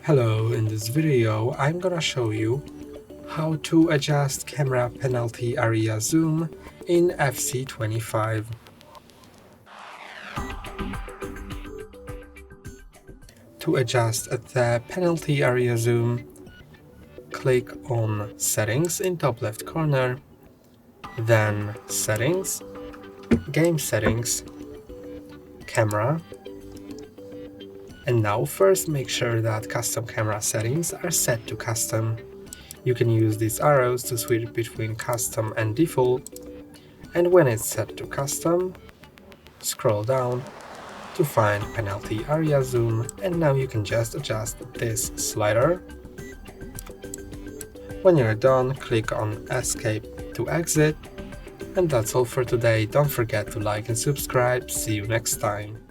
Hello, in this video I'm gonna show you how to adjust camera penalty area zoom in FC25. To adjust the penalty area zoom, click on Settings in top left corner, then Settings, Game Settings, Camera, and now first make sure that custom camera settings are set to custom. You can use these arrows to switch between custom and default, and when it's set to custom, scroll down to find penalty area zoom, and now you can just adjust this slider. When you're done, click on Escape to exit, and that's all for today. Don't forget to like and subscribe. See you next time.